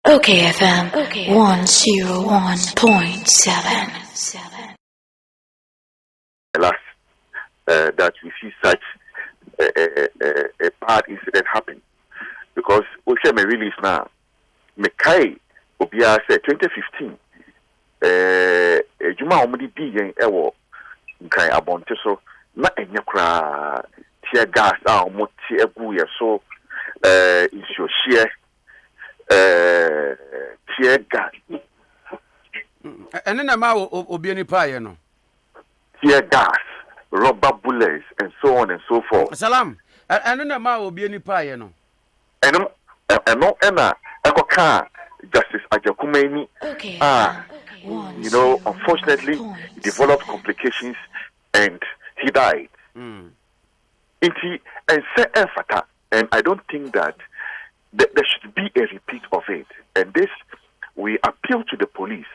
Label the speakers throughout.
Speaker 1: okayfm 101.7.
Speaker 2: Last that we see such a bad incident happen because we share my release now. Mekai Obia said 2015. Juma omudi di yen ewo nkai abonte so na enya kra tear gas a omo tie egu ye so isio share tear gas
Speaker 3: ene na ma obi ni pa ye no
Speaker 2: tear gas, rubber bullets, and so on and so forth.
Speaker 3: Salam, ene na ma obi ni pa ye no
Speaker 2: Eno eka Justice Ajakumeni unfortunately he developed complications and he died. And I don't think that there should be a repeat of it. And this, we appeal to the police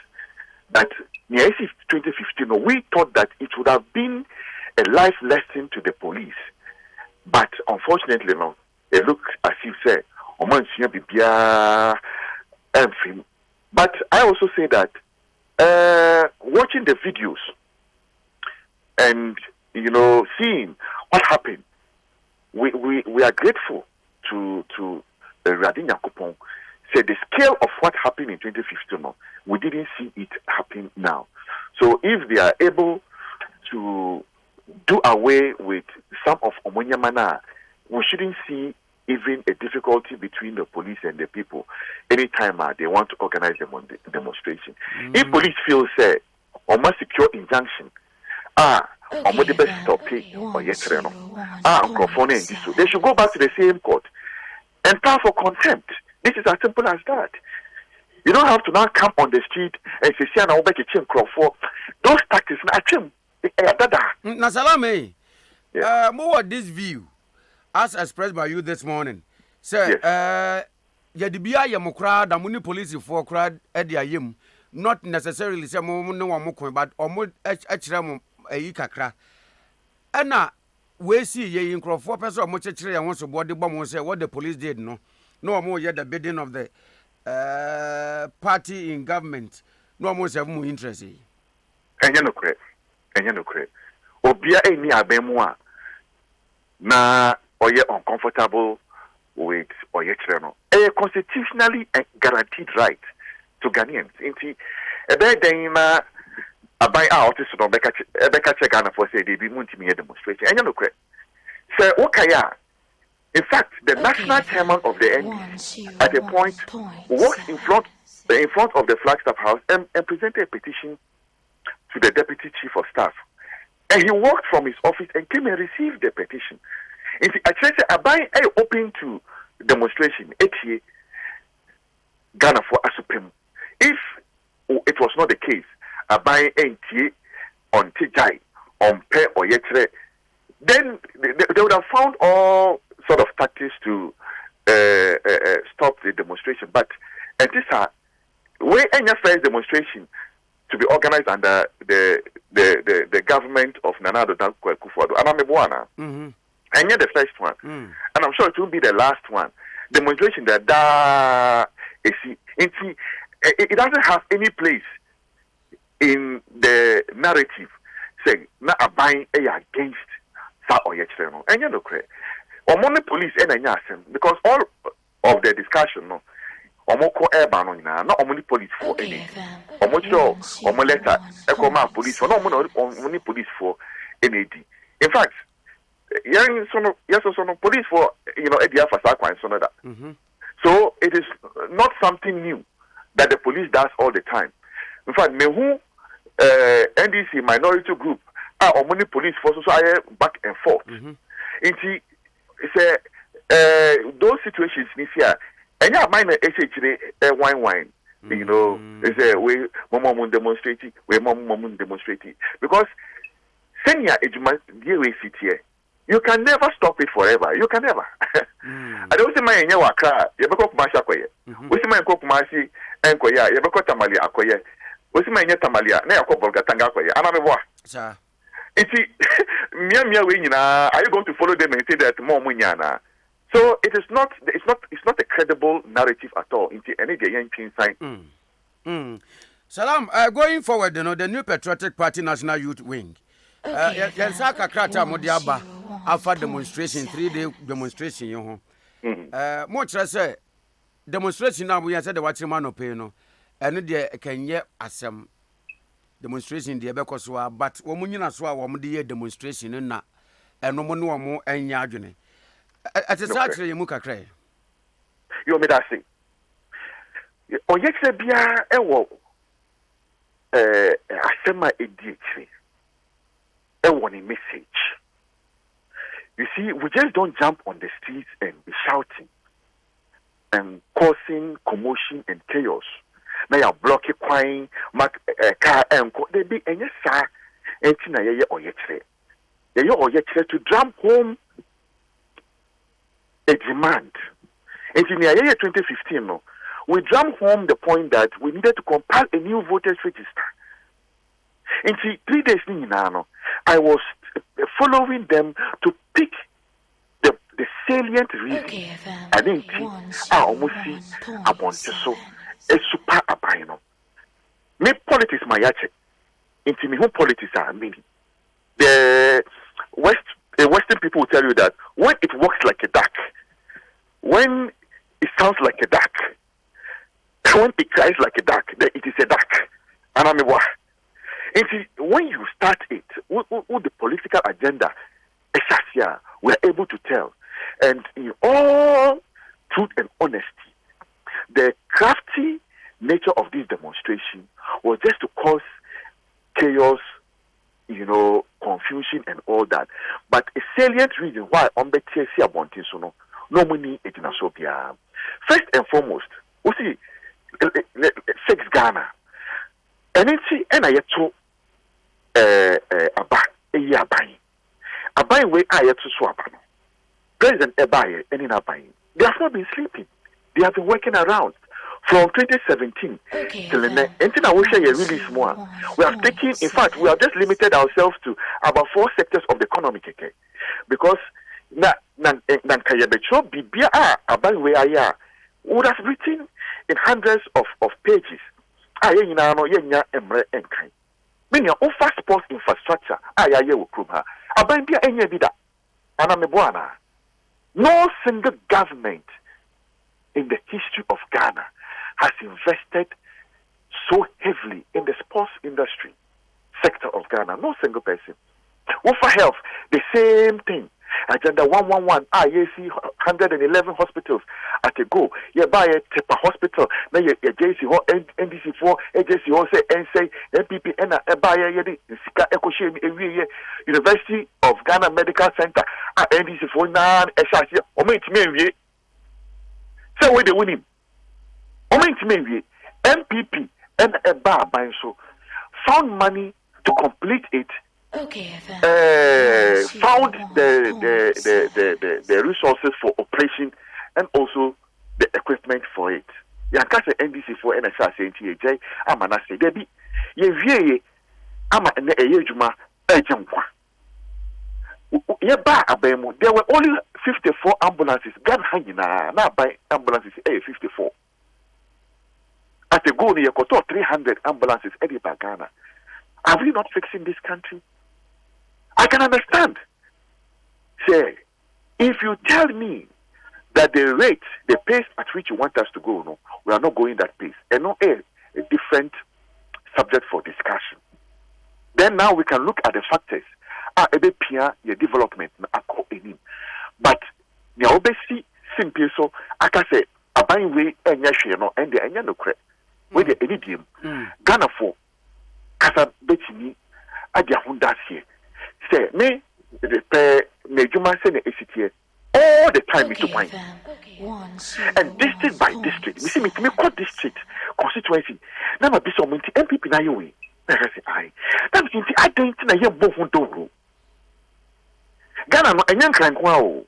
Speaker 2: that in 2015, we thought that it would have been a life lesson to the police. But unfortunately, no, it looks as if say, but I also say that watching the videos and seeing what happened, we are grateful to Radin Yakupon. Say the scale of what happened in 2015, we didn't see it happen now. So if they are able to do away with some of Omonyamana, we shouldn't see even a difficulty between the police and the people anytime they want to organize a demonstration. If police feel say or must secure injunction, or the best stop or yesterday, they should go back to the same court and file for contempt. This is as simple as that. You don't have to now come on the street and say, "I'll make a chain for those tactics."
Speaker 3: Na Salame, more this view as expressed by you this morning. Say, Yadibia Yamokra, the Muni police for crowd at the ayim, not necessarily say no one but almost HRM a yikakra. Anna, we see ye in Crawford person much and wants to body bomb will say what the police did, no more yet the bidding of the party in government, no more have more interest.
Speaker 2: And you know, Obia any abemwa na oye uncomfortable with oye channel. A constitutionally guaranteed right to Ghanaians. Inti ebe denima abai out is no beka check Ghana for say they be munti me demonstration. And you know, say okaya. In fact, the national chairman of the NDC at a point walked in front of the Flagstaff House and presented a petition to the deputy chief of staff. And he walked from his office and came and received the petition. And I said, "Abai open to demonstration. Ghana for Asupem. If it was not the case, Abai on Tijai, on Pe or Yetre, then they would have found all sort of tactics to stop the demonstration. But this way any first demonstration to be organized under the government of Nana Addo Dankwa Akufo-Addo. And yet the first one. And I'm sure it will be the last one. Demonstration it doesn't have any place in the narrative saying na abine against sa oyechre. And you know, among the police because all of the discussion omoko airban on na omoni police for any omocho omoleta ekoma police for no omoni police for NAD. In fact, police for Edia Fasakwa and so that. So it is not something new that the police does all the time. In fact, mehu NDC minority group are omoni police for so back and forth. Inti say those situations this year. And yeah, mine wine. It's a way mom demonstrating, because senior age you can never stop it forever. You can never. I don't see my nyawaka, you become Mashakoye. We see my cook Masi and Koya, you become Tamalia Akoye. We see my Tamalia, Nayako Tangakoye, and I'm a boy. It's Mia, are you going to follow them and say that more munyana? So it's not a credible narrative at all. Into any the young sign.
Speaker 3: Salam, going forward, the new Patriotic Party National Youth Wing. Yensaka krata modiaba afa demonstration 3-day demonstration yo ho. Mo kire say demonstration na we say the watchman no pay no. Eno de kenye asem demonstration de be koso but wo munyina so a wo de ye demonstration na eno mo no mo anya adwene. Atesa kire yemu kakra.
Speaker 2: You me that say. Oyekse bia ewo asema edichi. A warning message. You see, we just don't jump on the streets and be shouting and causing commotion and chaos. Now you're blocking crying, car and they be any sa and tina ye or yet to drum home a demand. And in the year 2015, no, we drum home the point that we needed to compile a new voters register. And see, 3 days now, I was following them to pick the salient reason. I didn't think I almost see a bunch so a super abino. Me politics my yache. Into me who politics are meaning. The Western people will tell you that when it walks like a duck, when it sounds like a duck, when it cries like a duck, then it is a duck. And I mean what? And see, when you start it, what the political agenda, we are able to tell. And in all truth and honesty, the crafty nature of this demonstration was just to cause chaos, confusion and all that. But a salient reason why no money first and foremost, we see sex Ghana. And it's abai way to swap. President Ebaye and in Abai. They have not been sleeping. They have been working around from 2017 till now. Until I will share a really small. We have taken, in fact, we have just limited ourselves to about 4 sectors of the economy, because would have written in hundreds of pages. Meaning, offer sports infrastructure. No single government in the history of Ghana has invested so heavily in the sports industry sector of Ghana. No single person. Offer health, the same thing. Agenda 111, IAC 111 hospitals at a go. You buy a Tepa hospital, now you JC NDC4, AJC say NSA, MPP, and a buyer, Sika Ecoshim, University of Ghana Medical Center, NDC4, Nan, SRC, Omit Mary. So where they winning? Omit Mary, MPP, and a bar buying so found money to complete it. Found the resources for operation and also the equipment for it. Yankasa NDC for NSA NTAJ, Amana say Debbie, ye Ama and Ejuma Ejankwa. Yeba Abemo, there were only 54 ambulances. Ghana Hangina, now by ambulances 54. At the go near Koto 300 ambulances by Ghana. Are we not fixing this country? I can understand. Say, if you tell me that the rate, the pace at which you want us to go, no, we are not going that pace, and no a different subject for discussion. Then now we can look at the factors. Your development, but the obviously simple so I can say a buying way and no and the no credit with the idiom Ghana for Casa Betty at the Honda here. Say me the Nejuma send ACTA all the time to find. And district by district, we see me call district constituency. Now my be so many MPP na you way. I that means I don't think I hear both on Ghana no enyan krankwa.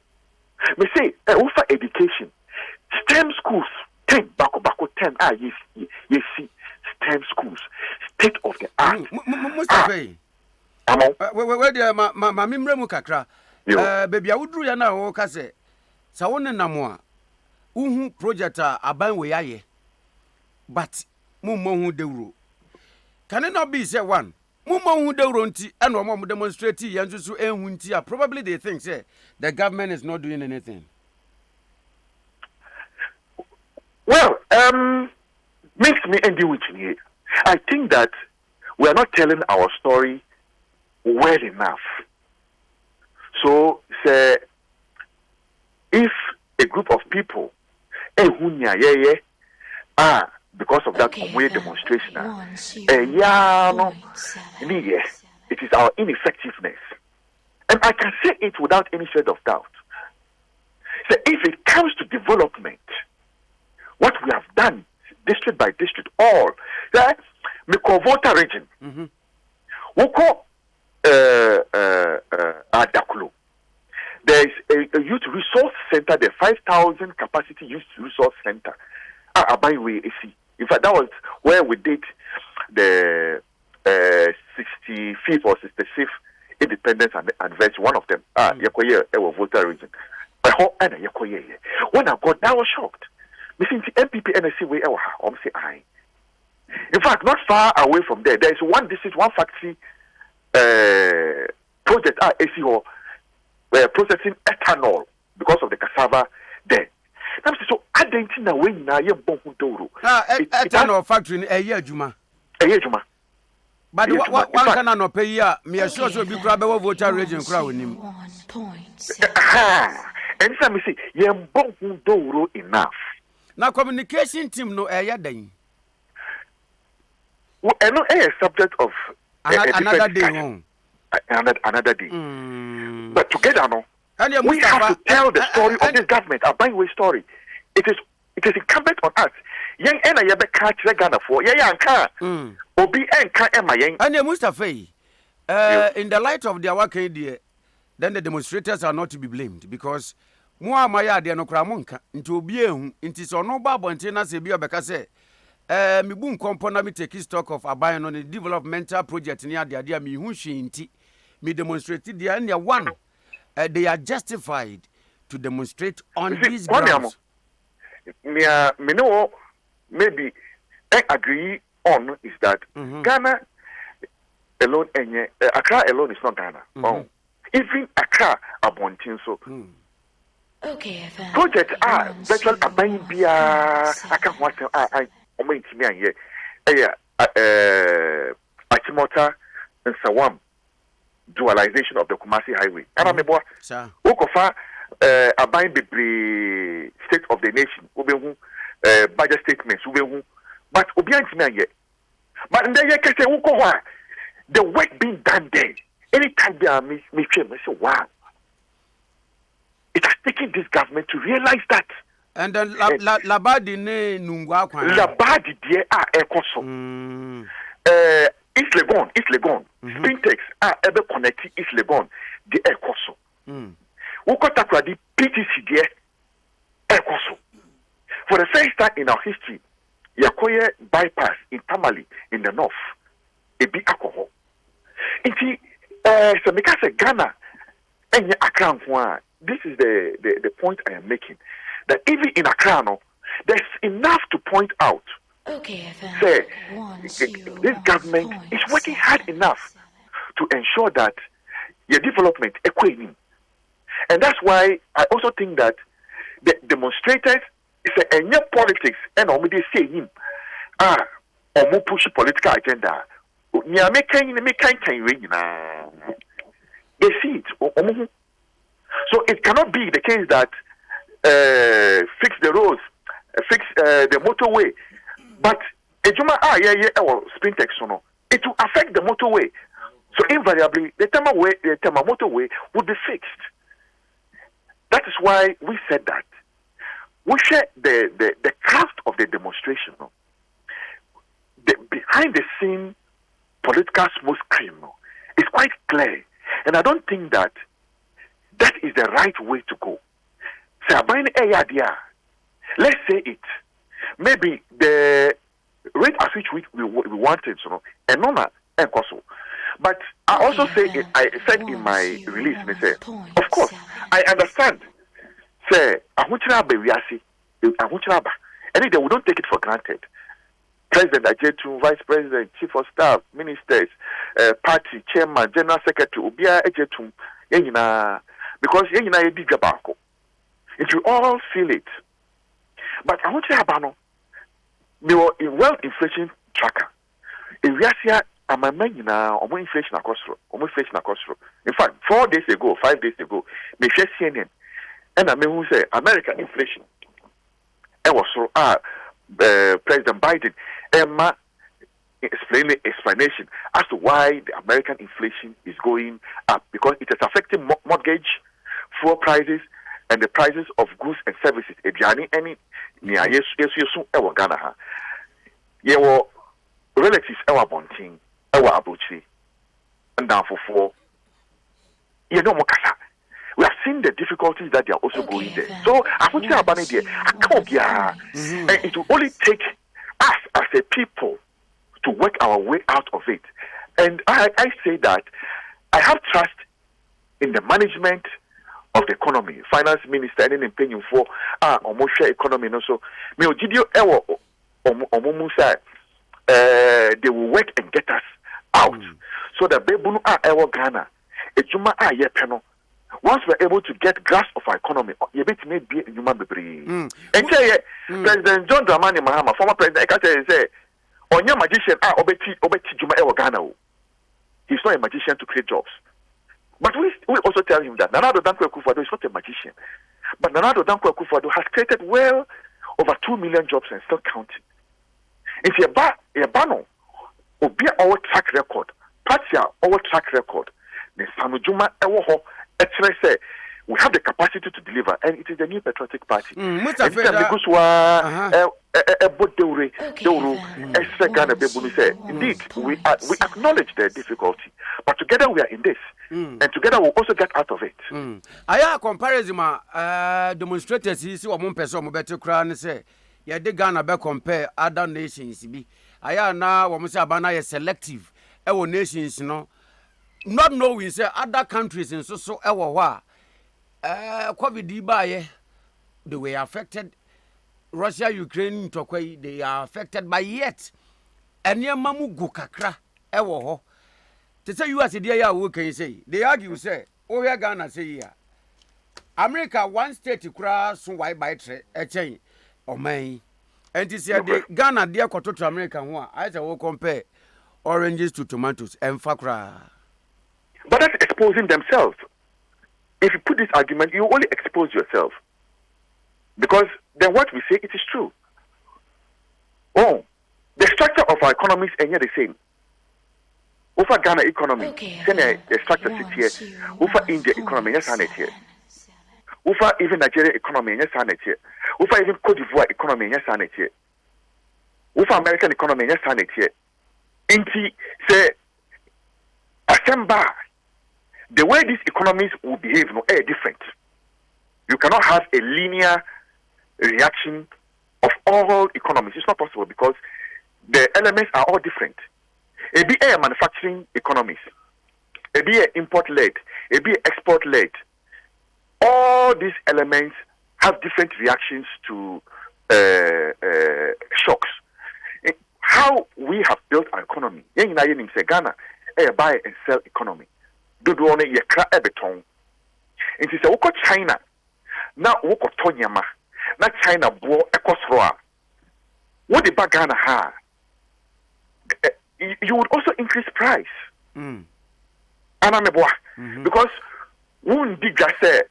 Speaker 2: Me say offer education. STEM schools 10 bako 10 yes see STEM schools state of the art.
Speaker 3: Mustapha. Where there ma mimre mu kakra. Baby awudru ya na wo ka say sa won nam a uhu project a aban we aye but mummo hu dewro can it not be say one mummo hu dewro nti and omo demonstrate yanso so enhu nti probably they think say the government is not doing anything.
Speaker 2: Well, makes me end with here. I think that we are not telling our story well enough. So, say, if a group of people, because of that demonstration, it is our ineffectiveness. And I can say it without any shade of doubt. So, if it comes to development, what we have done, district by district, all that, Mikrovota region, we call Adakulu. There is a youth resource center, the 5,000 capacity youth resource center. In fact, that was where we did the 65th or 66th independence anniversary. One of them, Yakoye, Voter region. When I got, I was shocked. Missing the MPP NSC way, say I. In fact, not far away from there, there is one district, one factory project ACO processing ethanol because of the cassava there. So I don't know when now you bomb
Speaker 3: ethanol factory a year juma. But what can I not pay ya? Me assure you be grab a voter region crowd with him.
Speaker 2: And some say you bomb enough.
Speaker 3: Now communication team no air then.
Speaker 2: Well, a subject of
Speaker 3: another day.
Speaker 2: Another day. But together, no, we have to tell the story of this government, a byway story. It is incumbent on us. Young and I ever catch the Ghana for young car. Obi and car and my young.
Speaker 3: And Mustapha, in the light of their work idea, then the demonstrators are not to be blamed because Mua Maya de no Kramonka into Bien into so no babo and Tina Sebia Becase. Me boom component me take stock of abayan on the developmental project near the idea me who she inti me demonstrated the only one they are justified to demonstrate on these grounds.
Speaker 2: Me know maybe I agree on is that Ghana alone and Accra alone is not Ghana. Even Accra abontin so. Project virtual abayan bia I can't watch I Achimota and Sawam dualization of the Kumasi Highway. And I'm a boy. Okofa Abain Bibri State of the Nation, budget statements, but Obian yet. But in the the work being done there, anytime they are me say, wow. It has taken this government to realize that.
Speaker 3: And then Labadi ne nungwa kwa.
Speaker 2: Labadi die ekoso. East Legon. Spintex ebe connecti East Legon die ekoso. Ukota kwa di PTC die ekoso. For the first time in our history, Yakoye bypass in Tamale in the north. Ebi alcohol. Inti so because Ghana enye Accra kwa. This is the point I am making. That even in Accra, there's enough to point out. Say, this government is working hard enough to ensure that your development equating. And that's why I also think that the demonstrators say any politics and they say him or push political agenda. They see it. So it cannot be the case that fix the roads, fix the motorway, but Sprintex, it will affect the motorway. So invariably, the motorway would be fixed. That is why we said that. We share the craft of the demonstration. The behind the scene political smoke screen is quite clear. And I don't think that is the right way to go. Let's say it. Maybe the rate at which we wanted, and not and also. But I also say it, I said in my release, of course, I understand. say ahokyere aba wiase ahokyere aba and they don't take it for granted. President Ajetu, Vice President, Chief of Staff, Ministers, Party Chairman, General Secretary, Ubia Ajetu, because yenina yedi gabako. It will all feel it. But I want to have a world inflation tracker. In Russia, I'm a man almost inflation across. In fact, 5 days ago, me share CNN, and I mean who say American inflation. It was so President Biden, Emma explanation as to why the American inflation is going up because it is affecting mortgage, fuel prices, and the prices of goods and services. Ebiani any near yesu ewa Ghana ha. Yewo relatives ewa Bonting, ewa Abuchi, and down for mokasa. We have seen the difficulties that they are also going there. So I want to abandon there. And it will only take us as a people to work our way out of it. And I say that I have trust in the management of the economy, finance minister, and opinion for almost share economy. And also, they will work and get us out. So that Bebunu are Ghana, Ejuma are Yepeno. Once we're able to get grasp of our economy, you bet me be in human being. And say, President John Dramani Mahama, former president, I can say, on your magician, Obeti Juma Ewa Ghana. He's not a magician to create jobs. But we also tell him that Nanado Dankwa Akufo-Addo is not a magician. But Nanado Dankwa Akufo-Addo has created well over 2 million jobs and still counting. If you're bano, Obia our track record, Patia our track record, then Sanujuma Ewoho. Say we have the capacity to deliver, and it is the new patriotic party. Indeed, we acknowledge the difficulty, but together we are in this, and together we'll also get out of it.
Speaker 3: I have comparison, demonstrators. See what one person better crown say. Yeah, they Ghana be compare other nations. Be I now what say Abana is selective. Our nations, not knowing say other countries in so COVID they were affected. Russia, Ukraine, Turkey, they are affected by yet. And your mamu go kakra ho. To say you as a dear what can you say? They argue say, oh yeah, Ghana say yeah. America one state to cross so why by a chain or may. And to say Ghana dear koto to America one. I say will compare oranges to tomatoes and fakra.
Speaker 2: But that's exposing themselves. If you put this argument, you only expose yourself. Because then what we say, it is true. Oh, the structure of our economies are the same. Over Ghana economy, the structure is here. Over India economy, yes, and it here. Over even Nigeria economy, yes, and it here. Over even Cote d'Ivoire economy, yes, and it here. Over American economy, yes, and it here. Inti say, Asemba. The way these economies will behave are different. You cannot have a linear reaction of all economies. It's not possible because the elements are all different. A be a manufacturing economies, a be a import-led, a be export-led. All these elements have different reactions to shocks. How we have built our economy, Ghana, a buy and sell economy. Do one ye kra ebeton. It is a China. Now woko tonyama. Na China bo ekosroa. What the Ghana ha? You would also increase price. Because one digger say,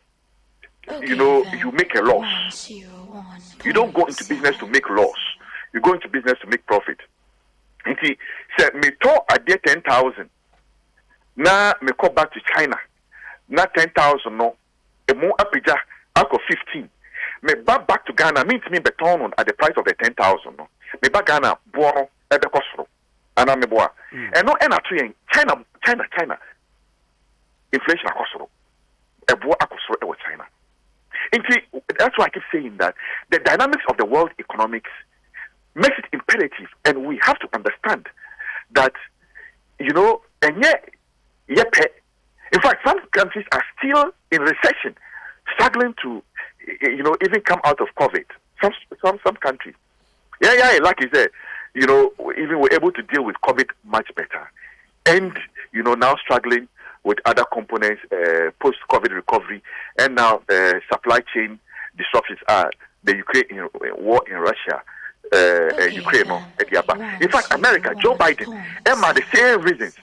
Speaker 2: you make a loss. You don't go into business to make loss. You go into business to make profit. And he said, me to a day 10,000. Na me go back to China. Na 10,000 no. E mo apija ako 15. Me back to Ghana means me beton at the price of the 10,000 no. Me back Ghana buono ebe kosro. Ana me boa. And no ena to China. Inflation akosro. E boa akosro e China. That's why I keep saying that the dynamics of the world economics makes it imperative, and we have to understand that, and yet, in fact, some countries are still in recession, struggling to even come out of COVID. Some countries. Yeah, like you said, even were able to deal with COVID much better. And, now struggling with other components, post-COVID recovery, and now supply chain disruptions are the Ukraine war in Russia, Ukraine, no, in fact, America, Joe Biden, and the same reasons.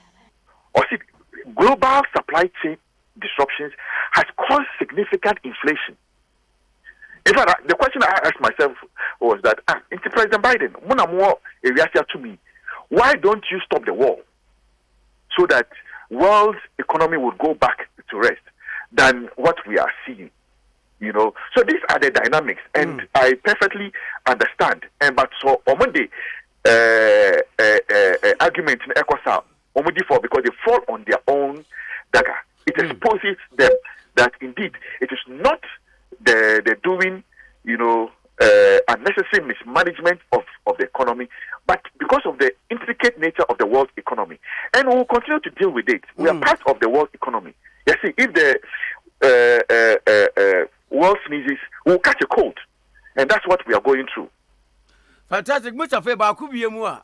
Speaker 2: Or see, global supply chain disruptions has caused significant inflation. In fact, the question I asked myself was that, President Biden, to me, why don't you stop the war so that world economy would go back to rest than what we are seeing? So these are the dynamics, and I perfectly understand. But so on Monday, argument in ECOSA, because they fall on their own dagger. It exposes them that indeed it is not the doing, unnecessary mismanagement of the economy, but because of the intricate nature of the world economy. And we will continue to deal with it. We are part of the world economy. You see, if the world sneezes, we will catch a cold. And that's what we are going through.
Speaker 3: Fantastic. Much of it, but could be more.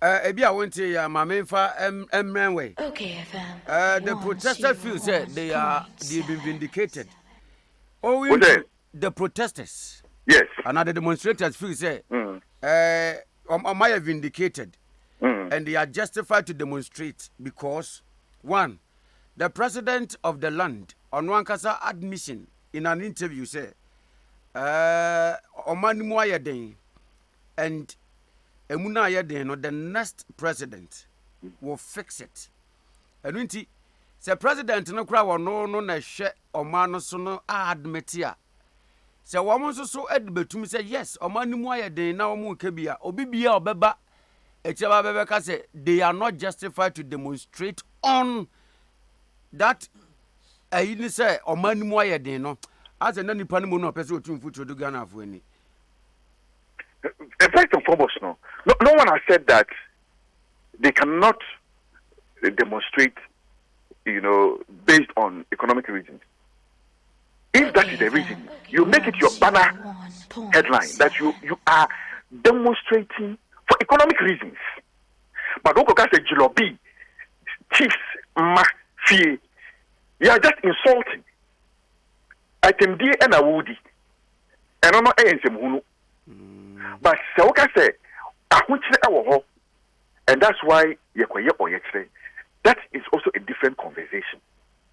Speaker 3: I went to my main way.
Speaker 1: okayfm.
Speaker 3: The protesters feel said they've been vindicated. Owing to the protesters.
Speaker 2: Yes.
Speaker 3: Another demonstrators feel say am I vindicated? And they are justified to demonstrate because one, the president of the land on Wankasa admission in an interview say Omani and Emuna Yeden, the next president will fix it. And when the president no crowd no na share Omano so no admit ya. So woman so admit to me say yes, Omani Yeden na omu kebia, Obibia Obeba, Echaba Bebeka say they are not justified to demonstrate on that. I didn't say Omani Yeden no. As a nani panimu no person to foot to Ghana for any.
Speaker 2: First and foremost, no one has said that they cannot demonstrate, based on economic reasons. If that is the reason, you make it your banner headline that you are demonstrating for economic reasons. But don't go say Jilobi, chiefs, mafia, you are just insulting. I can be an awudi, and I'm not a but Saoka say, and that's why that is also a different conversation.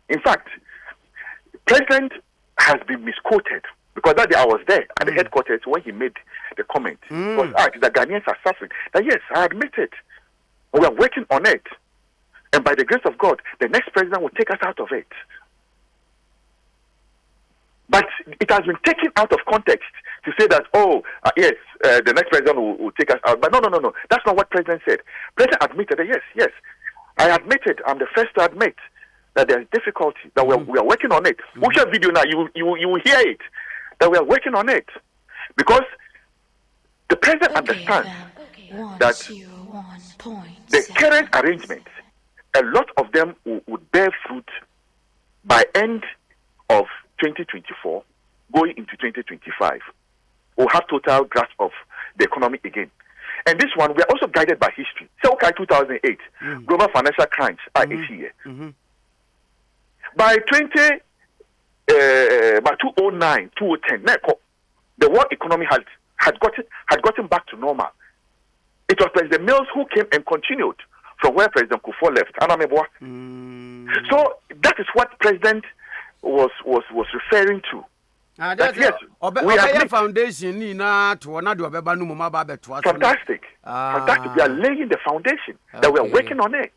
Speaker 2: In fact, President has been misquoted because that day I was there at the headquarters when he made the comment. Because the Ghanaians are suffering. That yes, I admit it. We are working on it. And by the grace of God, the next president will take us out of it. But it has been taken out of context to say that, yes, the next president will take us out. But no. That's not what President said. President admitted that, yes, I admit it. I'm the first to admit that there's difficulty, that we are working on it. Watch your video now, you will hear it, that we are working on it. Because the President understands that the current arrangements, a lot of them would bear fruit by end of 2024, going into 2025, we'll have total grasp of the economy again. And this one, we are also guided by history. So, 2008, global financial crimes are each year. By 2009, 2010, the world economy had gotten back to normal. It was President Mills who came and continued from where President Kufuor left. So that is what President was referring to. That yes, we are
Speaker 3: foundation.
Speaker 2: Fantastic. Fantastic. We are laying the foundation that we are working on it,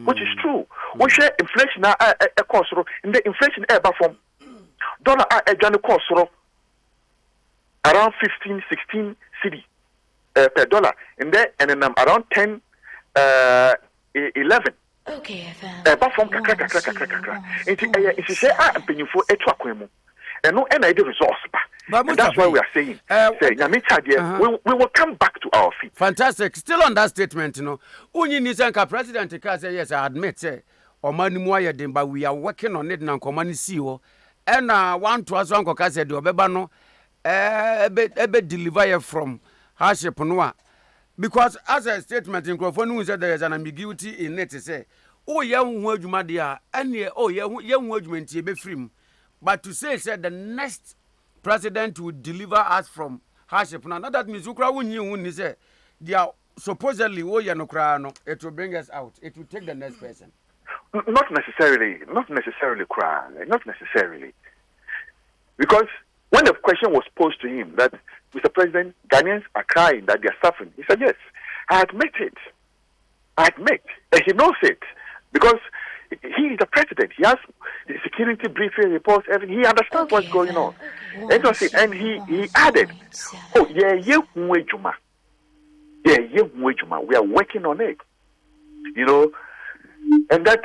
Speaker 2: which is true. We share inflation cost in the inflation from dollar cost around 15, 16 cedi per dollar, and then around 10, 11.
Speaker 1: okayfm.
Speaker 2: From kakra. And no any resource. And that's why we are saying, we will come back to our feet.
Speaker 3: Fantastic. Still on that statement, Unyi Nisanka President can say, yes, I admit, but we are working on it now. Command CEO, ɛna one to aso ankoka said the obeba no ebe deliver from hardship no a because as a statement in Crawford said there is an ambiguity in it say oh ye hu adwuma de a ene oh ye hu adwuma ntie be free but to say said the next president will deliver us from hardship now that means ukra wunyi hu ni say they are supposedly oh ye no kra no it will bring us out, it will take the next person.
Speaker 2: Not necessarily, cry, not necessarily. Because when the question was posed to him that, Mr. President, Ghanaians are crying that they are suffering, he said, yes, I admit it. And he knows it. Because he is the president. He has the security briefing reports, everything. He understands what's going on. And he added, oh, we are working on it. You know, and that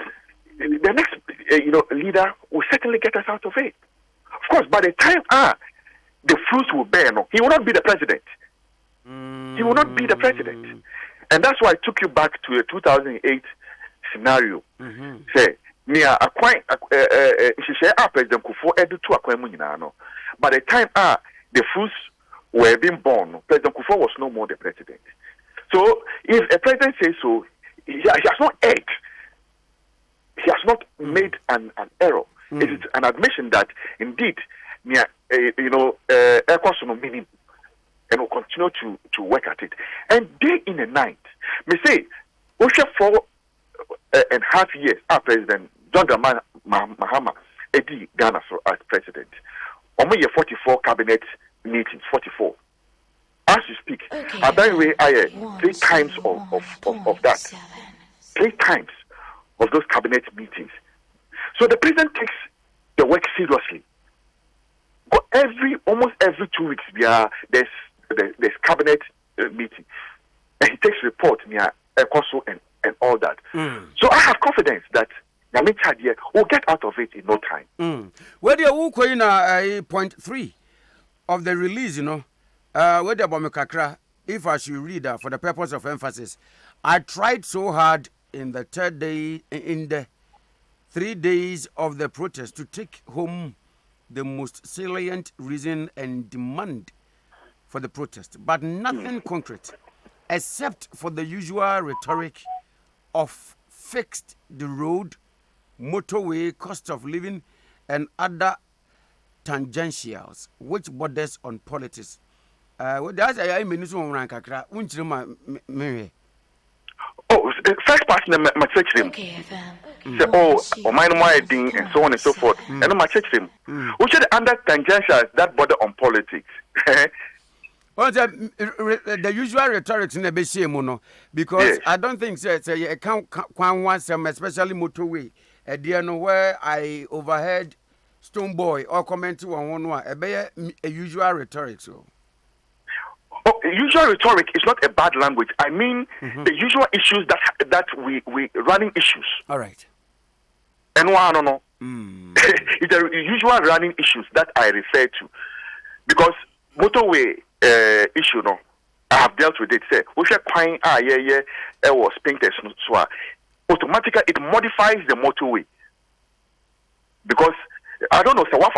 Speaker 2: the next, leader will certainly get us out of it. Of course, by the time the fruits will bear, no, he will not be the president. He will not be the president. And that's why I took you back to a 2008 scenario. Say, near a quite, she said, President Kufuor edu to a no. By the time the fruits were being born, President Kufuor was no more the president. So, if a president says so, he has not erred. He has not made an error. It is an admission that indeed, meaning, and will continue to work at it. And day in and night, me say, we 4.5 years our President John Dramani Mahama Edi Ghana as president. Only 44 cabinet meetings, 44. As you speak, I've done 3 times of that. 3 times of those cabinet meetings. So the president takes the work seriously. But almost every 2 weeks, there's cabinet meeting, and he takes report near ECOSO and all that. So I have confidence that Nami Chadie will get out of it in no time.
Speaker 3: Where the Ukoina point 3 of the release, where the Bomekakra, if I should read that for the purpose of emphasis, I tried so hard in the 3 days of the protest to take home the most salient reason and demand for the protest, but nothing concrete except for the usual rhetoric of fixed the road, motorway, cost of living, and other tangentials which borders on politics. That's a minute on Rankakra.
Speaker 2: Oh, first person, my church him. Say, mine, my ding, and so on and so forth. And my church him. Which are the under tangentials that border on politics.
Speaker 3: Well, the usual rhetoric in the Beshemono, because yes. I don't think say a can't want some, especially motorway. Dear know where I overheard Stone Boy or comment on one a usual rhetoric. So.
Speaker 2: Usual rhetoric is not a bad language. I mean the usual issues that we running issues.
Speaker 3: All right.
Speaker 2: And no. It's the usual running issues that I refer to, because motorway issue no, I have dealt with it. Say we should find it was painted so automatically it modifies the motorway, because I don't know so what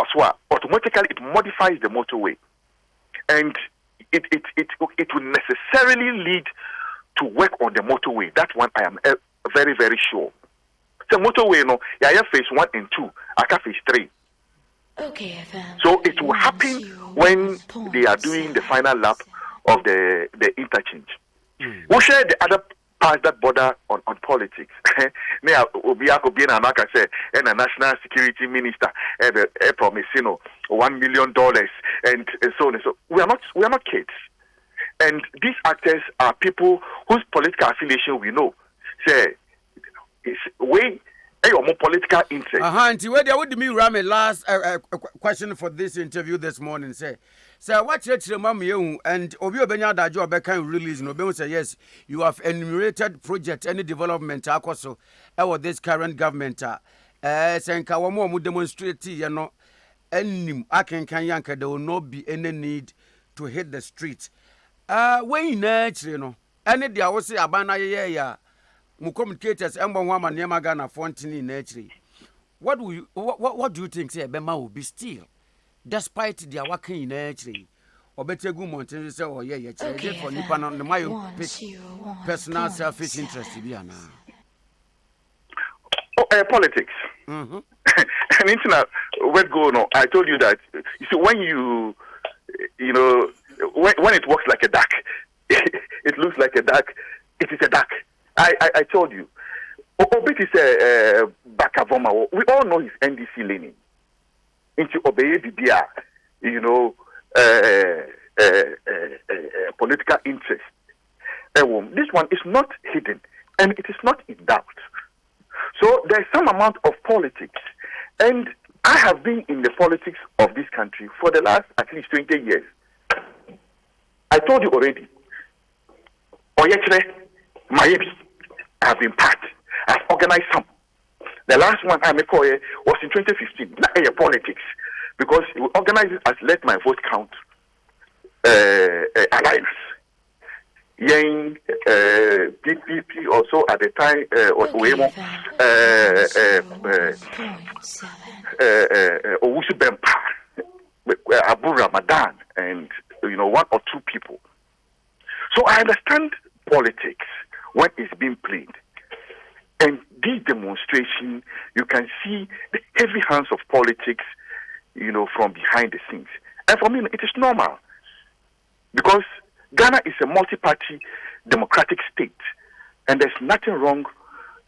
Speaker 2: automatically it modifies the motorway, and it will necessarily lead to work on the motorway. That one I am very, very sure. The motorway, no, phase 1 and 2, aka phase 3. So it will happen when they are doing the final lap of the interchange. We'll share the other parts that border on politics. Now, Obiako being an and a national security minister, promise, $1 million and so on and so. We are not kids. And these actors are people whose political affiliation we know. Say, it's way or more political interest.
Speaker 3: Auntie, where there would be Rami last question for this interview this morning. Say, what church remember you and Obio Benya that job can release no say yes, you have enumerated project any development also this current government senka wamo mu demonstrate enim akenkan yanka there will not be any need to hit the street. When naturally any dia wo say abana ye ya mu communicators embo ho ama niam Ghana fontin naturally what do you think say Bema will be still despite their working in actually or better good mountain say oh yeah is it for nipa no the my personal selfish interest to be now
Speaker 2: politics. And internet where go no I told you that you see when you know when it works like a duck it looks like a duck it is a duck. I told you Obit is a Bakavoma. We all know his NDC leaning into obey the political interest. This one is not hidden and it is not in doubt. So there's some amount of politics. And I have been in the politics of this country for the last at least 20 years. I told you already. Oyekre, Mayebi, I have been part. I've organized some. The last one I made was in 2015. Not politics. Because we organized it as Let My Vote Count Alliance. Yang PPP also at the time Owusu Bempa, Abu Ramadan, and one or two people. So I understand politics when it's being played. And this demonstration, you can see the heavy hands of politics, from behind the scenes. And for me, it is normal. Because Ghana is a multi-party democratic state. And there's nothing wrong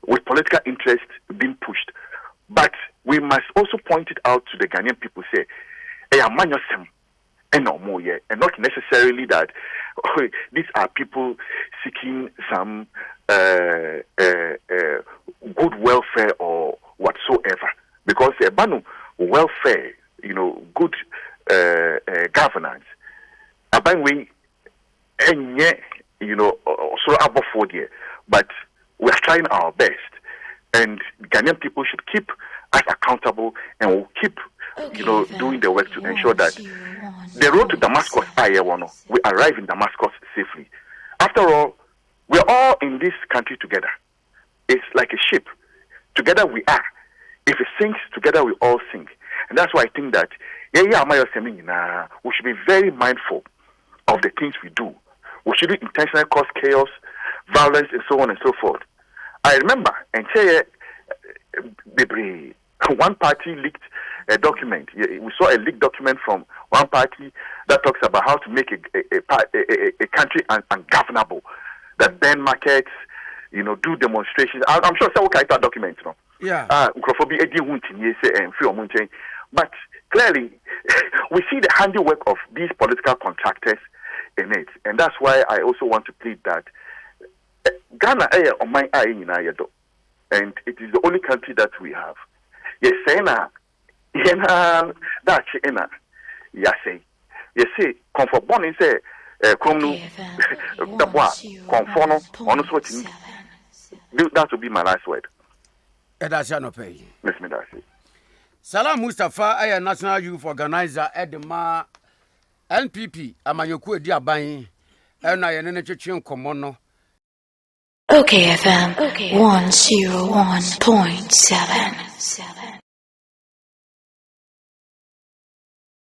Speaker 2: with political interest being pushed. But we must also point it out to the Ghanaian people, say, and not necessarily that these are people seeking some good welfare or whatsoever. Because welfare, good governance, but we are trying our best, and Ghanaian people should keep us accountable, and we'll keep doing the work to ensure that the road to Damascus, we arrive in Damascus safely. After all, we're all in this country together. It's like a ship. Together we are. If it sinks, together we all sink. And that's why I think that we should be very mindful of the things we do. We shouldn't intentionally cause chaos, violence, and so on and so forth. I remember, and one party leaked a document. We saw a leaked document from one party that talks about how to make a country ungovernable, that ban markets, do demonstrations. I'm sure someone can that document,
Speaker 3: Yeah.
Speaker 2: But clearly, we see the handiwork of these political contractors in it. And that's why I also want to plead that Ghana on my eye in Ayado. And it is the only country that we have. Yes, that's ena. Yes, comfort born say Kromnu Conforno on sweating. That would be my last word.
Speaker 3: Salam Mustapha, a national youth organizer at the NPP, Amayoku Diabain, and I am in a church Comono.
Speaker 1: OKFM 101.7.